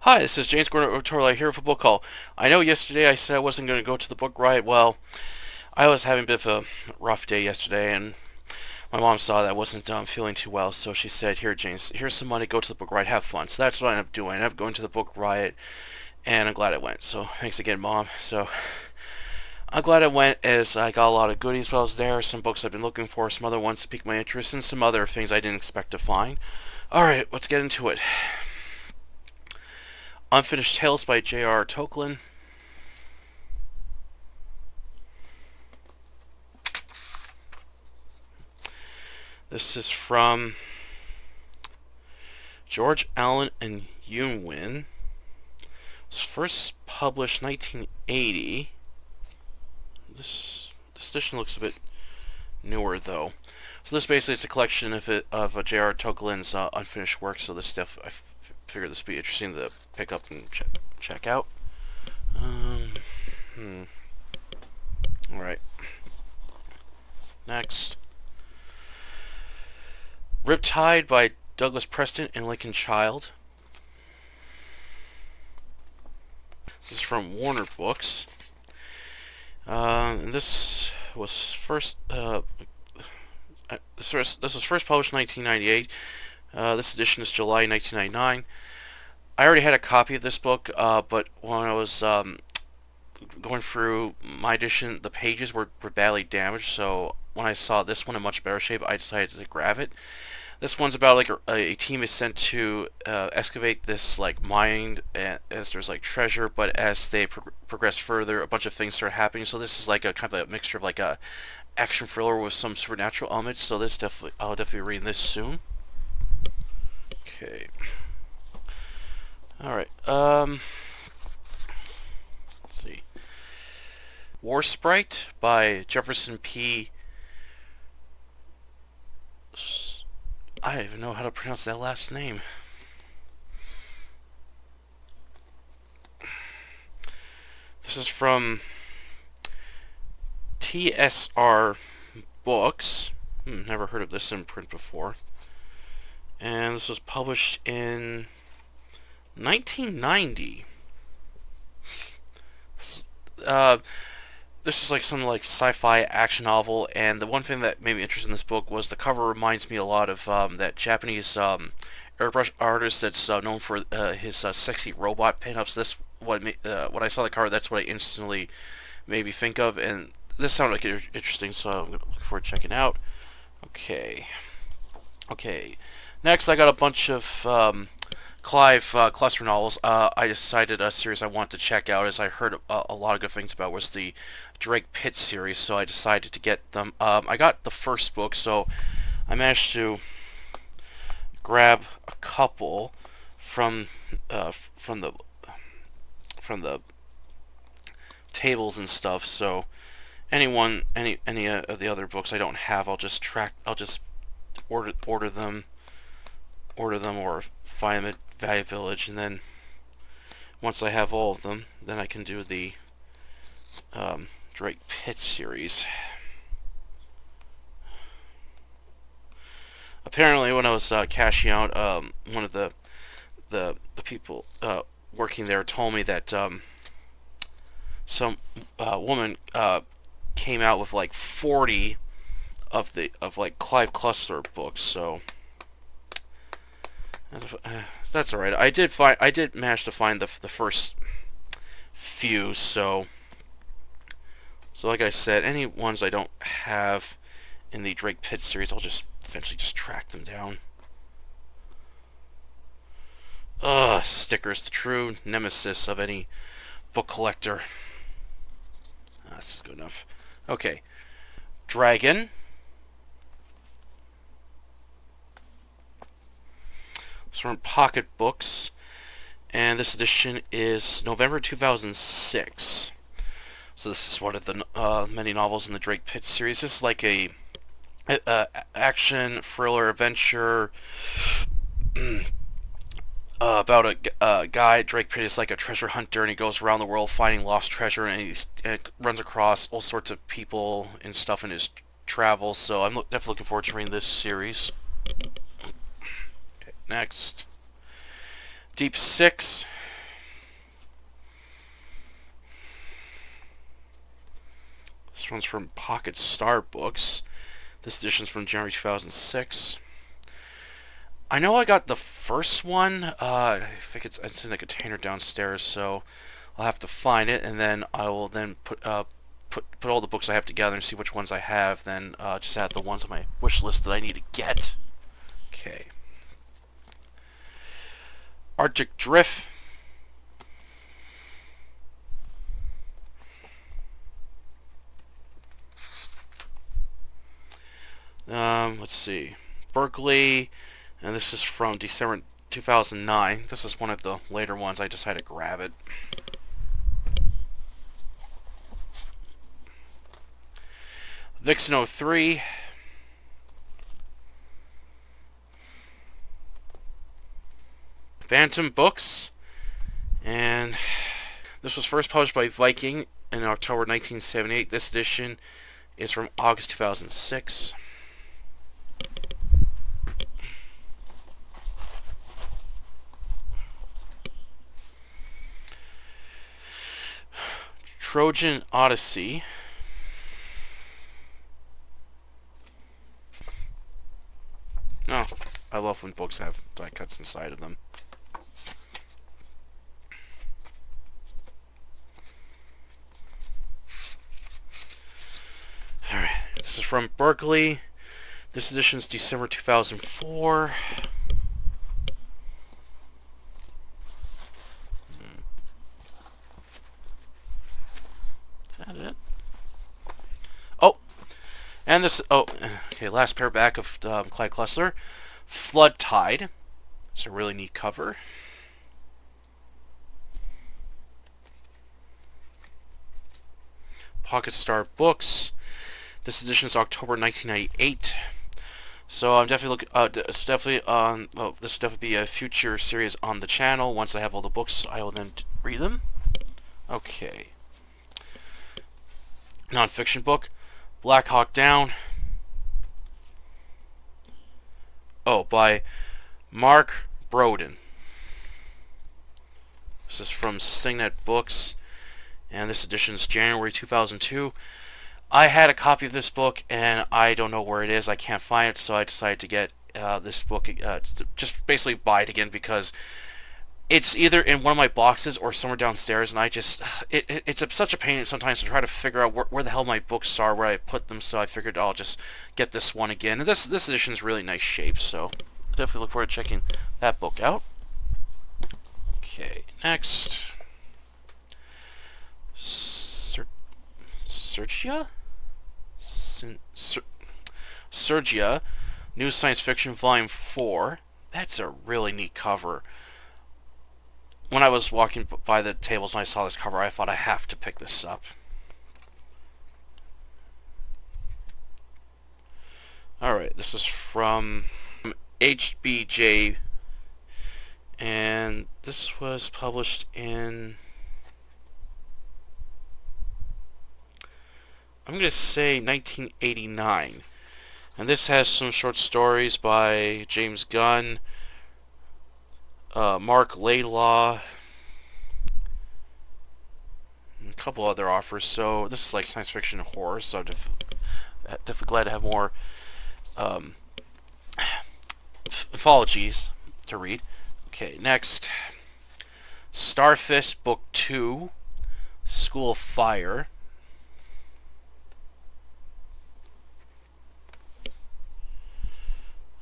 Hi, this is James Gordon Torley here for Book Call. I know yesterday I said I wasn't going to go to the book riot. Well, I was having a bit of a rough day yesterday, and my mom saw that I wasn't feeling too well, so she said, "Here, James, here's some money. Go to the book riot, have fun." So that's what I ended up doing. I ended up going to the book riot, and I'm glad I went. So thanks again, Mom. So I'm glad I went, as I got a lot of goodies while I was there. Some books I've been looking for, some other ones to pique my interest, and some other things I didn't expect to find. All right, let's get into it. Unfinished Tales by J.R. Tolkien. This is from George Allen and Unwin. It was first published 1980. This edition looks a bit newer though. So this basically is a collection of J.R. Tolkien's unfinished work. So this stuff I figured this would be interesting to pick up and check out. Um, hmm. All right. Next. Riptide by Douglas Preston and Lincoln Child. This is from Warner Books. And this was first this was first published in 1998. This edition is July 1999. I already had a copy of this book, but when I was going through my edition, the pages were badly damaged, so when I saw this one in much better shape, I decided to grab it. This one's about like a team is sent to excavate this like mine, as there's like treasure, but as they progress further, a bunch of things start happening. So this is like a kind of a mixture of like a action thriller with some supernatural elements. So this I'll definitely be reading this soon. Okay. All right. Let's see. War Sprite by Jefferson P. I don't even know how to pronounce that last name. This is from TSR Books. Never heard of this in print before. And this was published in 1990. This is like some like sci-fi action novel, and the one thing that made me interested in this book was the cover reminds me a lot of that Japanese airbrush artist that's known for his sexy robot pinups. This when I saw the cover, that's what I instantly made me think of, and this sounded like interesting, so I'm looking forward to checking out. Okay, okay. Next, I got a bunch of Clive cluster novels. I decided a series I want to check out, as I heard a lot of good things about, was the Drake Pitt series, so I decided to get them. I got the first book, so I managed to grab a couple from from the tables and stuff. So any of the other books I don't have, I'll just order them or find them at Value Village, and then once I have all of them, then I can do the Drake Pitt series. Apparently, when I was cashing out, one of the people working there told me that some woman came out with like 40 of like Clive Cluster books. So that's all right. I did manage to find the first few. So like I said, any ones I don't have in the Drake Pitt series, I'll just eventually just track them down. Stickers, the true nemesis of any book collector. This is good enough. Okay, Dragon. It's from Pocket Books, and this edition is November 2006. So this is one of the many novels in the Drake Pitt series. This is like a action thriller adventure about a guy. Drake Pitt is like a treasure hunter, and he goes around the world finding lost treasure, and he runs across all sorts of people and stuff in his travels. So I'm definitely looking forward to reading this series. Okay, next, Deep Six This one's from Pocket Star Books. This edition's from January 2006. I know I got the first one. I think it's in a container downstairs, so I'll have to find it, and then I will then put all the books I have together and see which ones I have. Then just add the ones on my wish list that I need to get. Okay. Arctic Drift. Let's see. Berkeley, and this is from December 2009. This is one of the later ones. I just had to grab it. Vixen 03. Phantom Books. And this was first published by Viking in October 1978. This edition is from August 2006. Trojan Odyssey. Oh, I love when books have die cuts inside of them. Alright, this is from Berkeley. This edition's December 2004. Is that it? Oh! And this... Oh, okay, last paperback of Clyde Cluster. Flood Tide. It's a really neat cover. Pocket Star Books. This edition is October 1998. So I'm definitely looking. It's definitely on. Well, this will definitely be a future series on the channel. Once I have all the books, I will then read them. Okay. Non-fiction book, Black Hawk Down. Oh, by Mark Broden. This is from Stingnet Books, and this edition is January 2002. I had a copy of this book, and I don't know where it is. I can't find it, so I decided to get this book, just basically buy it again, because it's either in one of my boxes or somewhere downstairs, and I just, it's such a pain sometimes to try to figure out where the hell my books are, where I put them, so I figured I'll just get this one again. And this edition is really nice shape, so definitely look forward to checking that book out. Okay, next. Sergia, New Science Fiction Volume 4. That's a really neat cover. When I was walking by the tables and I saw this cover, I thought I have to pick this up. Alright, this is from HBJ, and this was published in, I'm going to say 1989. And this has some short stories by James Gunn, Mark Laidlaw, and a couple other authors. So this is like science fiction and horror, so I'm definitely glad to have more anthologies to read. Okay, next. Starfist Book 2, School of Fire.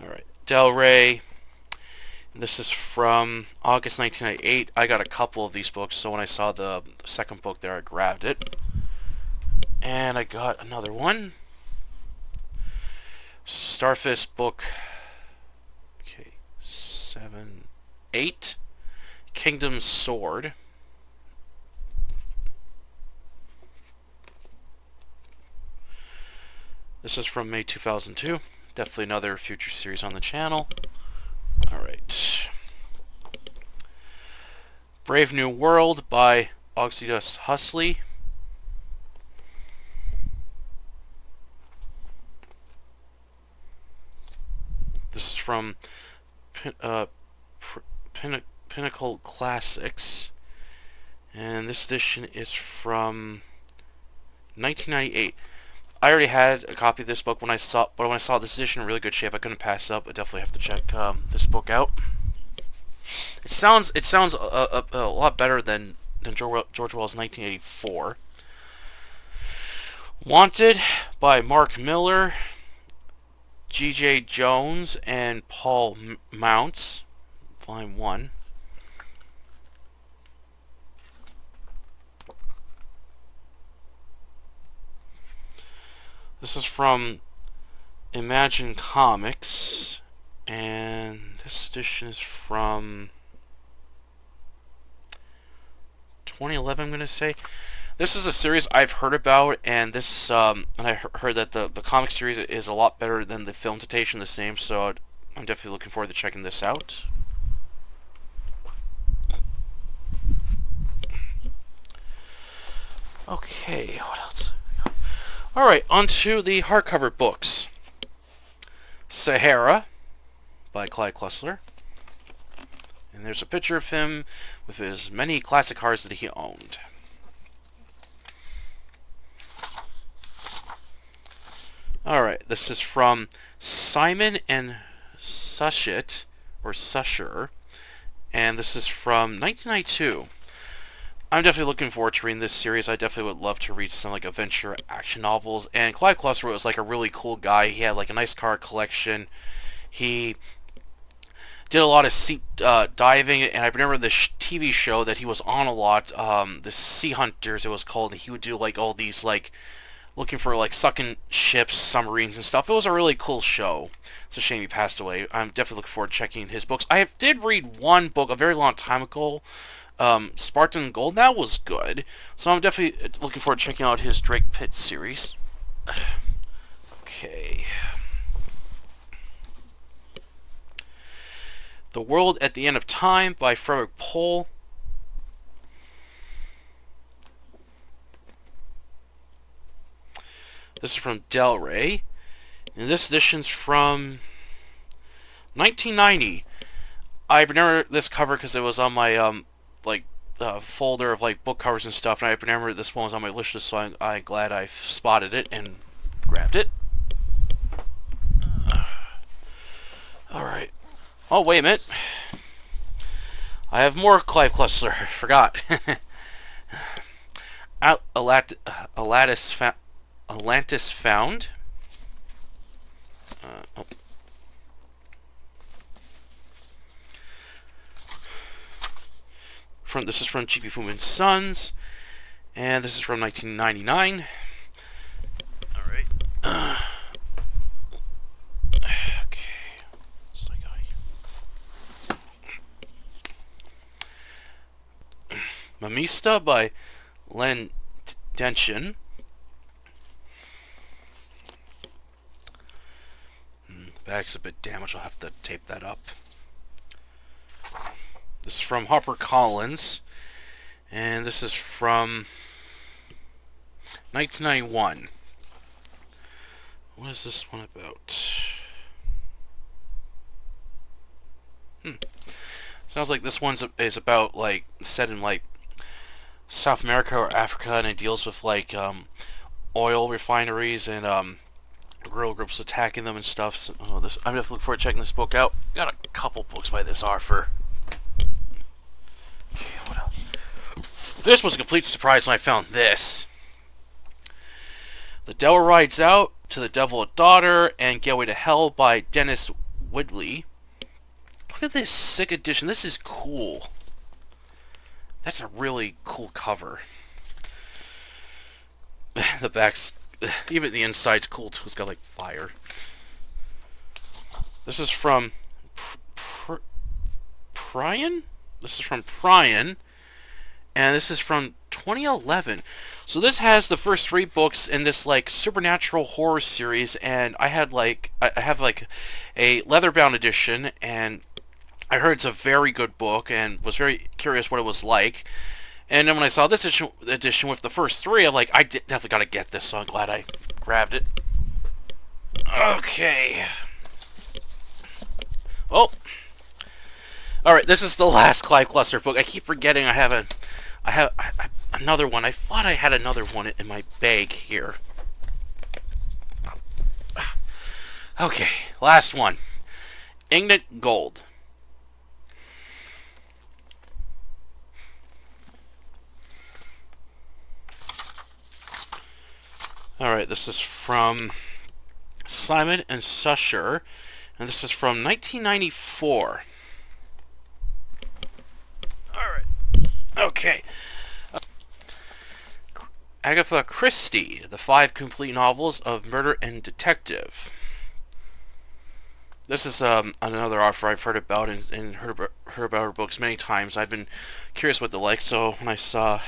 Alright, Del Rey. This is from August 1998. I got a couple of these books, so when I saw the second book there, I grabbed it. And I got another one. Starfist Book 8, Kingdom's Sword. This is from May 2002. Definitely another future series on the channel. Alright. Brave New World by Oxidus Huxley. This is from Pinnacle Classics, and this edition is from 1998. I already had a copy of this book but when I saw this edition in really good shape, I couldn't pass it up. I definitely have to check this book out. It sounds a lot better than George Orwell's 1984. Wanted by Mark Miller, G.J. Jones, and Paul Mounts, Volume 1. This is from Imagine Comics, and this edition is from 2011, I'm going to say. This is a series I've heard about, and this and I heard that the comic series is a lot better than the film adaptation the same, so I'm definitely looking forward to checking this out. Okay, what else? Alright, on to the hardcover books. Sahara by Clyde Klussler. And there's a picture of him with his many classic cars that he owned. Alright, this is from Simon and Sushit, or Susher, and this is from 1992. I'm definitely looking forward to reading this series. I definitely would love to read some like adventure action novels, and Clyde Klussler was like a really cool guy. He had like a nice car collection. He did a lot of sea diving, and I remember the TV show that he was on a lot, the Sea Hunters it was called, and he would do like all these like looking for like sunken ships, submarines, and stuff. It was a really cool show. It's a shame he passed away. I'm definitely looking forward to checking his books. I did read one book a very long time ago, Spartan Gold. That was good. So I'm definitely looking forward to checking out his Drake Pitt series. Okay. The World at the End of Time by Frederick Pohl. This is from Del Rey. And this edition's from 1990. I remember this cover because it was on my folder of like book covers and stuff, and I remember this one was on my wish list, so I'm glad I spotted it and grabbed it. Alright. Oh, wait a minute. I have more Clive Klussler. I forgot. Atlantis Found. Oh. This is from G.P. Fu Sons, and this is from 1999. Alright. Okay. Mamista by Len Denshin. The bag's a bit damaged. I'll have to tape that up. This is from HarperCollins, and this is from 1991. What is this one about? Sounds like this one is about, like, set in, like, South America or Africa, and it deals with, like, oil refineries and, guerrilla groups attacking them and stuff. So, I'm definitely looking forward to checking this book out. Got a couple books by this author. Okay, what else? This was a complete surprise when I found this. The Devil Rides Out, To the Devil a Daughter, and Getaway to Hell by Dennis Woodley. Look at this sick edition. This is cool. That's a really cool cover. The back's... even the inside's cool too. It's got like fire. This is from Pryan? This is from Pryan. And this is from 2011. So this has the first 3 books in this like supernatural horror series, and I had like I have like a leather-bound edition, and I heard it's a very good book and was very curious what it was like. And then when I saw this edition with the first 3, I'm like, I definitely got to get this, so I'm glad I grabbed it. Okay. Oh. Alright, this is the last Clive Klussler book. I keep forgetting I have another one. I thought I had another one in my bag here. Okay, last one. Ignite Gold. Alright, this is from Simon and Susher, and this is from 1994. Alright, okay. Agatha Christie, The 5 Complete Novels of Murder and Detective. This is another author I've heard about and heard about her books many times. I've been curious what they're like, so when I saw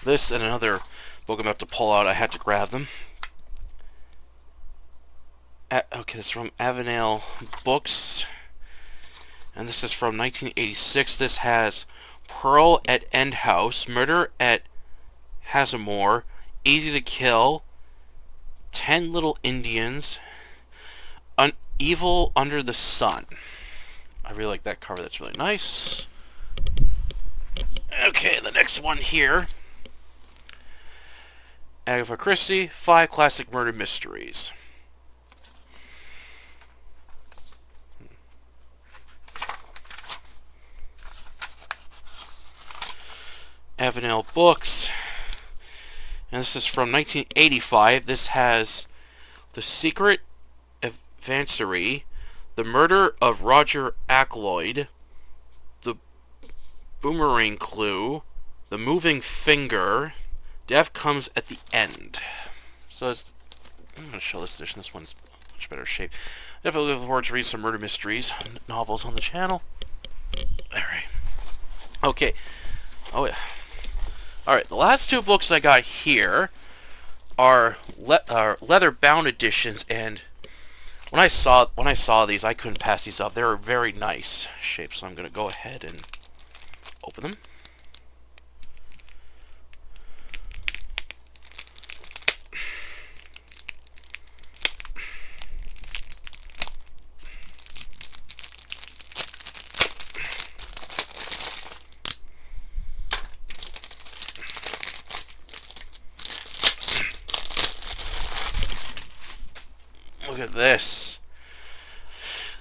this and another book I'm about to pull out, I had to grab them. Okay, this is from Avenel Books, and this is from 1986. This has Pearl at End House, Murder at Hazamore, Easy to Kill, 10 Little Indians, Evil Under the Sun. I really like that cover. That's really nice. Okay, the next one here. Agatha Christie, 5 Classic Murder Mysteries. Avenel Books. And this is from 1985. This has The Secret Advancery, The Murder of Roger Ackroyd, The Boomerang Clue, The Moving Finger, Death Comes at the End. So I'm going to show this edition. This one's much better shape. Definitely looking forward to reading some murder mysteries novels on the channel. Alright. Okay. Oh yeah. Alright, the last 2 books I got here are leather-bound editions, and when I saw these, I couldn't pass these up. They're a very nice shape, so I'm going to go ahead and open them. Look at this.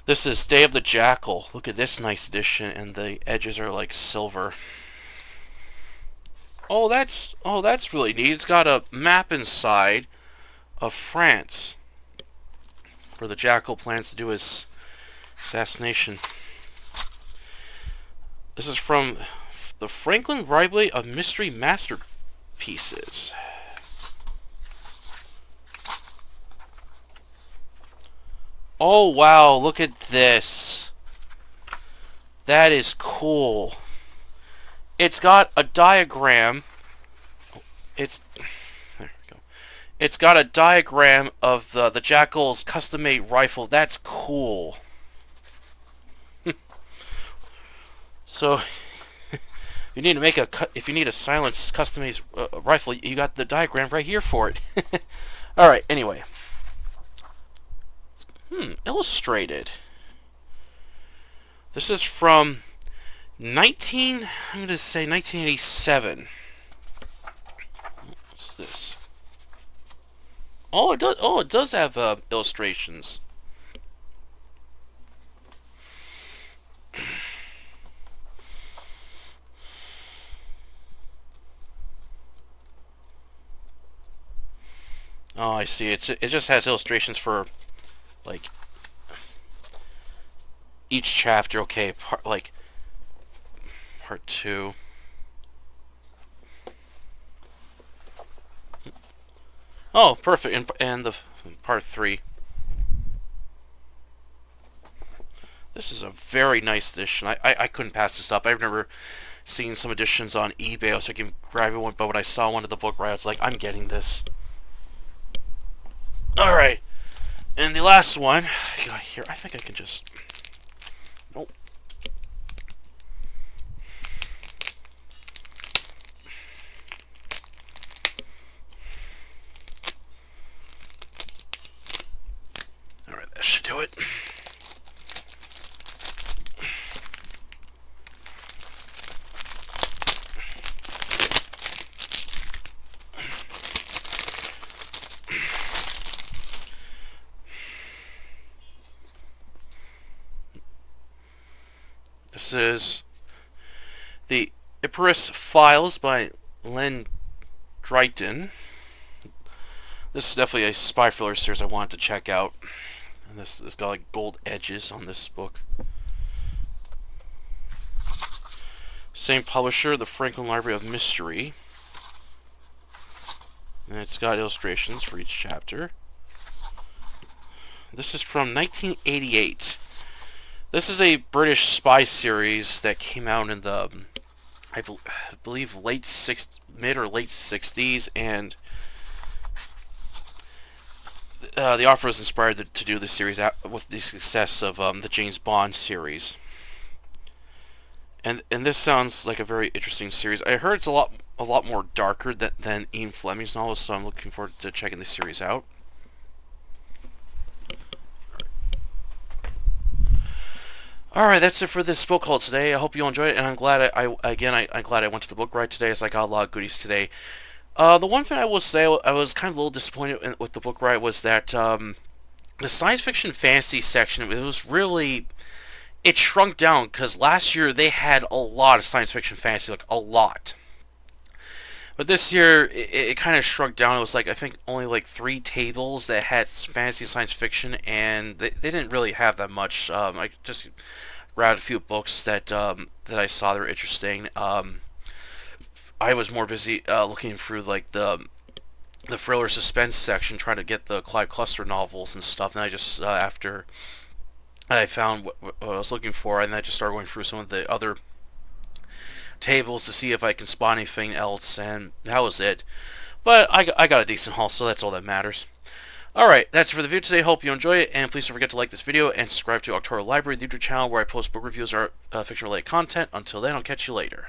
This is Day of the Jackal. Look at this nice edition, and the edges are like silver. Oh, that's really neat. It's got a map inside of France, where the Jackal plans to do his assassination. This is from the Franklin Library of Mystery Masterpieces. Oh wow, look at this. That is cool. It's got a diagram. There we go. It's got a diagram of the Jackal's custom-made rifle. That's cool. So you need to make if you need a silenced custom-made rifle, you got the diagram right here for it. All right. Anyway. Illustrated. This is from I'm going to say 1987. What's this? Oh, it does. Oh, it does have illustrations. Oh, I see. It just has illustrations for like each chapter. Okay, part 2. Oh, perfect. And the part 3. This is a very nice edition. I couldn't pass this up. I've never seen some editions on eBay. I was thinking grab one, but when I saw one of the book Riot, I was like, I'm getting this. All right. And the last one I got here, I think I can just... Nope. Alright, that should do it. This is the Icarus Files by Len Drayton. This is definitely a spy thriller series I wanted to check out. And this got like gold edges on this book. Same publisher, the Franklin Library of Mystery. And it's got illustrations for each chapter. This is from 1988. This is a British spy series that came out in the, I believe, mid or late 60s, and the author was inspired to do this series with the success of the James Bond series. And this sounds like a very interesting series. I heard it's a lot more darker than Ian Fleming's novels, so I'm looking forward to checking this series out. Alright, that's it for this book haul today. I hope you enjoyed it, and I'm glad I'm glad I went to the book ride today, as I got a lot of goodies today. The one thing I will say, I was kind of a little disappointed with the book ride was that the science fiction fantasy section, it shrunk down, because last year they had a lot of science fiction fantasy, like a lot. But this year, it kind of shrunk down. It was like, I think, only like 3 tables that had fantasy and science fiction, and they didn't really have that much. I just grabbed a few books that I saw that were interesting. I was more busy looking through like the thriller suspense section, trying to get the Clive Cluster novels and stuff, and I just, after I found what I was looking for, and I just started going through some of the other tables to see if I can spot anything else, and that was it. But I got a decent haul, so that's all that matters. Alright, that's it for the video today. Hope you enjoy it, and please don't forget to like this video and subscribe to October Library, the YouTube channel where I post book reviews or fiction-related content. Until then, I'll catch you later.